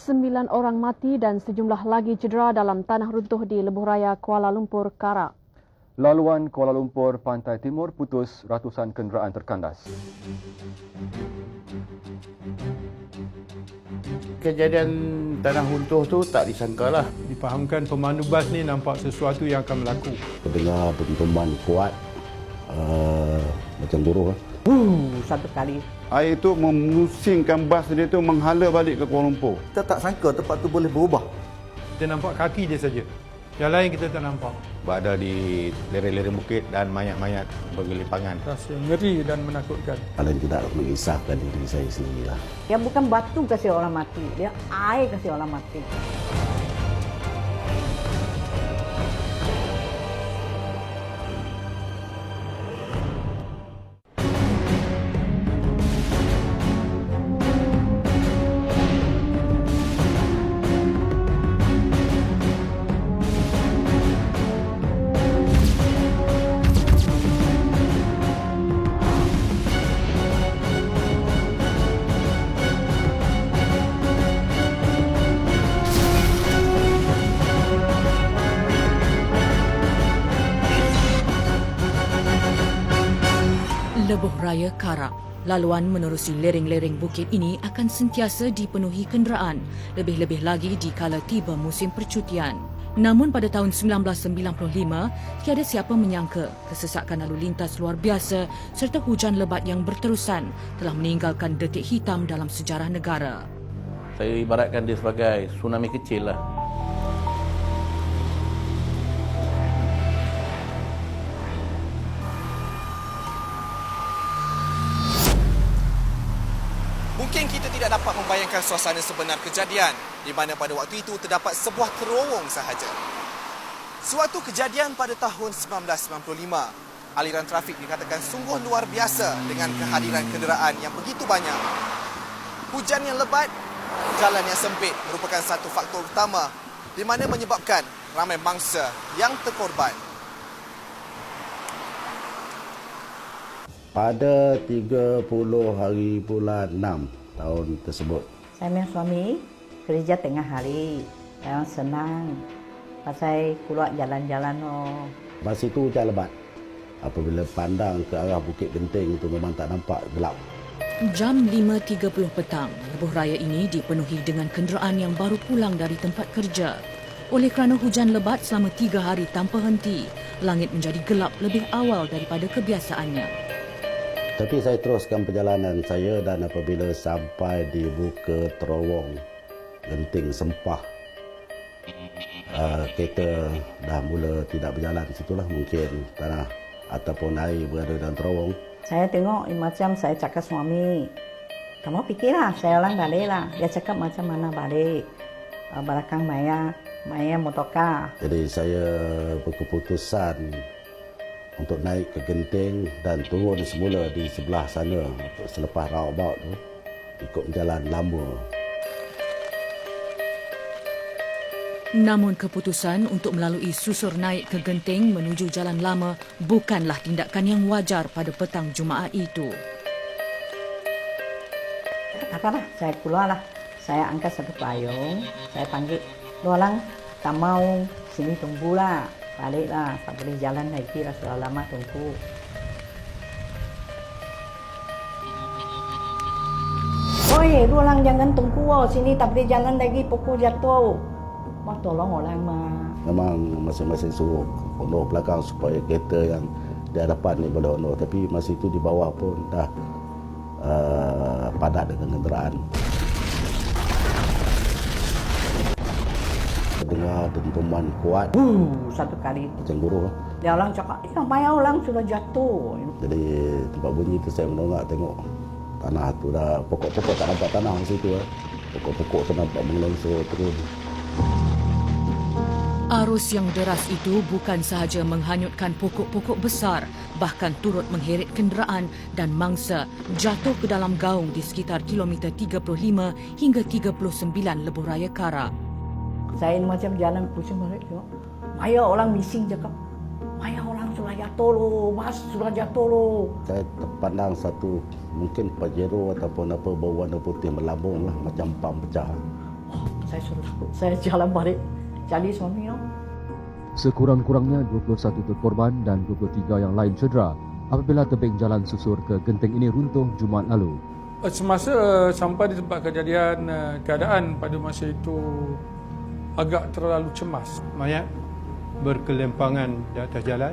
9 orang mati dan sejumlah lagi cedera dalam tanah runtuh di Lebuh Raya, Kuala Lumpur, Kara. Laluan Kuala Lumpur Pantai Timur putus, ratusan kenderaan terkandas. Kejadian tanah runtuh tu tak disangkalah. Difahamkan pemandu bas ni nampak sesuatu yang akan berlaku. Dengar dentuman kuat, macam buruh. Satu kali. Air itu memusingkan bas dia tu menghala balik ke Kuala Lumpur. Kita tak sangka tempat tu boleh berubah. Kita nampak kaki dia saja. Yang lain kita tak nampak. Berada di lereng-lereng bukit dan mayat-mayat bergelimpangan. Rasa ngeri dan menakutkan. Paling tidak mengisahkan diri saya sendirilah. Dia bukan batu kasih orang mati, dia air kasih orang mati. Lebuh Raya, Kara. Laluan menerusi lereng-lereng bukit ini akan sentiasa dipenuhi kenderaan, lebih-lebih lagi di kala tiba musim percutian. Namun pada tahun 1995, tiada siapa menyangka kesesakan lalu lintas luar biasa serta hujan lebat yang berterusan telah meninggalkan detik hitam dalam sejarah negara. Saya ibaratkan dia sebagai tsunami kecil lah. Mungkin kita tidak dapat membayangkan suasana sebenar kejadian di mana pada waktu itu terdapat sebuah terowong sahaja. Sewaktu kejadian pada tahun 1995, aliran trafik dikatakan sungguh luar biasa dengan kehadiran kenderaan yang begitu banyak. Hujan yang lebat, jalan yang sempit merupakan satu faktor utama di mana menyebabkan ramai mangsa yang terkorban. Pada 30 hari bulan 6 tahun tersebut, Saya punya suami kerja tengah hari, saya senang. Pasal keluar jalan-jalan. masa itu hujan lebat. Apabila pandang ke arah Bukit Genting itu memang tak nampak, gelap. Jam 5.30 petang, Lebuh Raya ini dipenuhi dengan kenderaan yang baru pulang dari tempat kerja. Oleh kerana hujan lebat selama 3 hari tanpa henti, langit menjadi gelap lebih awal daripada kebiasaannya. Tapi saya teruskan perjalanan saya dan apabila sampai di buka terowong Genting Sempah, kereta dah mula tidak berjalan. Situlah mungkin tanah ataupun air berada dalam terowong. Saya tengok macam saya cakap suami, kamu fikirlah, saya orang baliklah. Dia cakap macam mana balik. Belakang Maya motorkar. Jadi saya berkeputusan untuk naik ke Genting dan turun semula di sebelah sana selepas roundabout tu, ikut jalan lama. Namun keputusan untuk melalui susur naik ke Genting menuju Jalan Lama bukanlah tindakan yang wajar pada petang Jumaat itu. Apalah, saya keluarlah. Saya angkat satu payung, saya panggil dua orang, tak mau sini tunggulah. Baliklah, tak boleh jalan lagi lah, sudah lama tunggu. Oi, dua orang jangan tunggu, sini tak boleh jalan lagi, pokok jatuh. Mau tolong orang mah. Memang masing-masing suruh honor belakang supaya kereta yang di hadapan ni boleh honor. Tapi masa itu di bawah pun dah padat dengan kenderaan. Dengar dentuman kuat, Satu kali. macam buruh. Dia orang cakap, ya banyak orang sudah jatuh. Jadi tempat bunyi tu saya menolak tengok tanah tu dah, pokok-pokok tak nampak tanah masa itu. Pokok-pokok tu nampak mengelongsor turun. Arus yang deras itu bukan sahaja menghanyutkan pokok-pokok besar, bahkan turut mengheret kenderaan dan mangsa jatuh ke dalam gaung di sekitar kilometer 35 hingga 39 Lebuh Raya, Kara. Saya macam jalan pusing balik tengok. Maya orang missing cakap. Maya orang sudah jatuh loh, bas sudah jatuh loh. Saya terpandang satu mungkin Pajero ataupun apa berwarna putih melambung lah, macam pam pecah. saya jalan balik cari suami. Sekurang-kurangnya 21 berkorban dan 23 yang lain cedera apabila tebing jalan susur ke Genting ini runtuh Jumaat lalu. Semasa sampai di tempat kejadian, keadaan pada masa itu agak terlalu cemas. Mayat berkelempangan di atas jalan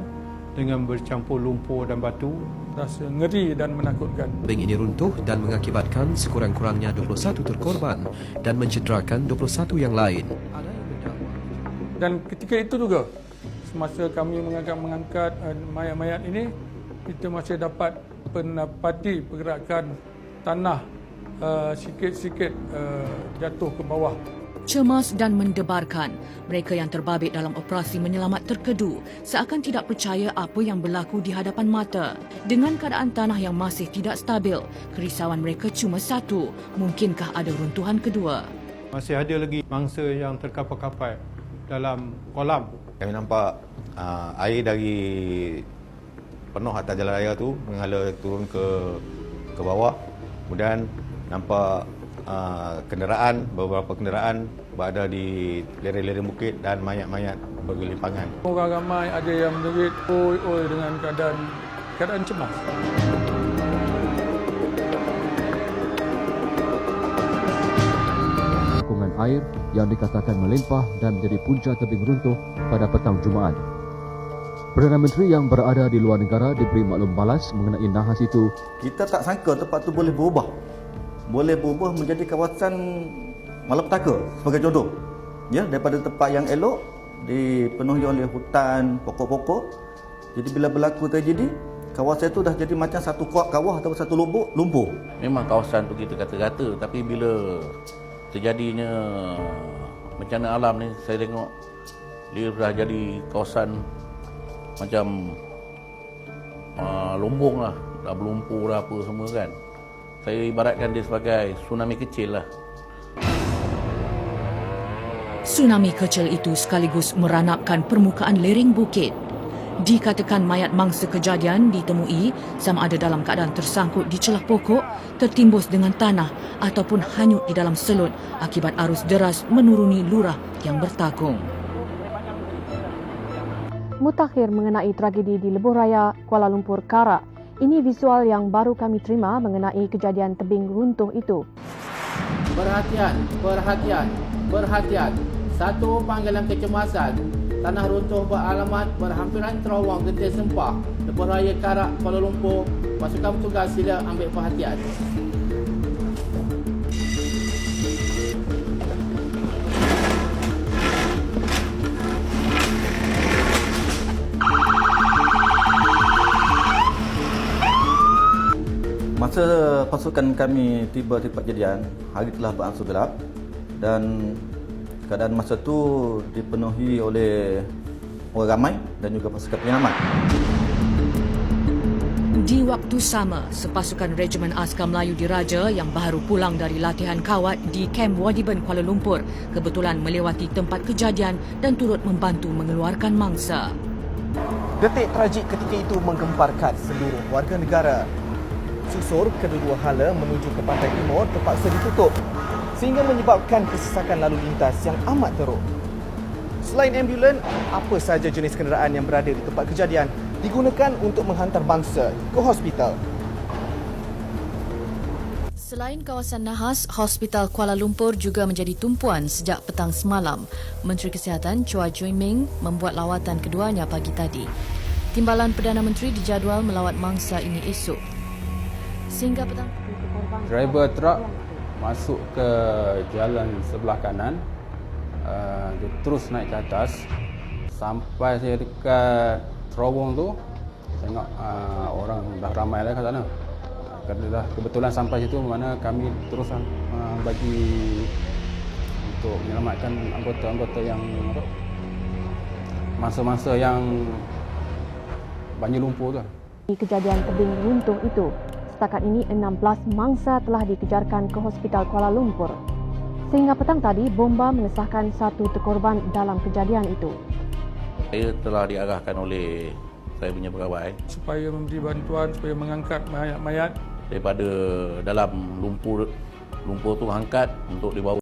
dengan bercampur lumpur dan batu. Rasa ngeri dan menakutkan. Tebing ini runtuh dan mengakibatkan sekurang-kurangnya 21 terkorban dan mencederakan 21 yang lain. Dan ketika itu juga, semasa kami mengangkat mayat-mayat ini, kita masih dapat mendapati pergerakan tanah sikit-sikit jatuh ke bawah. Cemas dan mendebarkan, mereka yang terbabit dalam operasi menyelamat terkedu seakan tidak percaya apa yang berlaku di hadapan mata. Dengan keadaan tanah yang masih tidak stabil, kerisauan mereka cuma satu, mungkinkah ada runtuhan kedua? Masih ada lagi mangsa yang terkapar-kapar dalam kolam. Kami nampak air dari penuh atas jalan raya tu mengalir turun ke bawah. Kemudian nampak beberapa kenderaan berada di lereng-lereng bukit dan mayat-mayat bergelimpangan. Orang ramai ada yang menjerit oi dengan keadaan cemas. Sokongan air yang dikatakan melimpah dan menjadi punca tebing runtuh pada petang Jumaat. Perdana Menteri yang berada di luar negara diberi maklum balas mengenai nahas itu. Kita tak sangka tempat tu boleh berubah. Boleh berubah menjadi kawasan malapetaka sebagai contoh. Ya, daripada tempat yang elok dipenuhi oleh hutan, pokok-pokok. Jadi bila berlaku tragedi, kawasan itu dah jadi macam satu kawah atau satu lubuk lumpur. Memang kawasan tu kita kata-kata, tapi bila terjadinya bencana alam ni, saya tengok dia dah jadi kawasan macam lombong lah, dah berlumpur dah apa semua kan. Saya ibaratkan dia sebagai tsunami kecil lah. Tsunami kecil itu sekaligus meranapkan permukaan lereng bukit. Dikatakan mayat mangsa kejadian ditemui sama ada dalam keadaan tersangkut di celah pokok, tertimbus dengan tanah ataupun hanyut di dalam selut akibat arus deras menuruni lurah yang bertakung. Mutakhir mengenai tragedi di Lebuh Raya, Kuala Lumpur, Karak. Ini visual yang baru kami terima mengenai kejadian tebing runtuh itu. Perhatian, perhatian, perhatian. Satu panggilan kecemasan. Tanah runtuh beralamat berhampiran terowong Genting Sempah, Lebuh Raya, Karak, Kuala Lumpur. Pasukan petugas sila ambil perhatian. Masa pasukan kami tiba di tempat kejadian, hari telah berangsur gelap dan keadaan masa itu dipenuhi oleh orang ramai dan juga pasukan penyelamat. Di waktu sama, sepasukan Regimen Askar Melayu Diraja yang baru pulang dari latihan kawat di Kem Wadiben, Kuala Lumpur kebetulan melewati tempat kejadian dan turut membantu mengeluarkan mangsa. Detik tragik ketika itu menggemparkan seluruh warga negara. Susur kedua-dua hala menuju ke pantai timur terpaksa ditutup sehingga menyebabkan kesesakan lalu lintas yang amat teruk. Selain ambulan, apa sahaja jenis kenderaan yang berada di tempat kejadian digunakan untuk menghantar bangsa ke hospital. Selain kawasan nahas, Hospital Kuala Lumpur juga menjadi tumpuan sejak petang semalam. Menteri Kesihatan Chua Jui Ming membuat lawatan keduanya pagi tadi. Timbalan Perdana Menteri dijadual melawat mangsa ini esok. Sehingga petang, driver truk masuk ke jalan sebelah kanan, dia terus naik ke atas sampai saya dekat terowong tu, tengok orang dah ramai lah kat sana. Dah kebetulan sampai situ, mana kami terus bagi untuk menyelamatkan anggota-anggota yang masa-masa yang banjir lumpur tu. Di kejadian tebing runtuh itu, setakat ini 16 mangsa telah dikejarkan ke Hospital Kuala Lumpur. Sehingga petang tadi, bomba mengesahkan satu terkorban dalam kejadian itu. Saya telah diarahkan oleh saya punya pegawai supaya memberi bantuan, supaya mengangkat mayat-mayat daripada dalam lumpur tu angkat untuk dibawa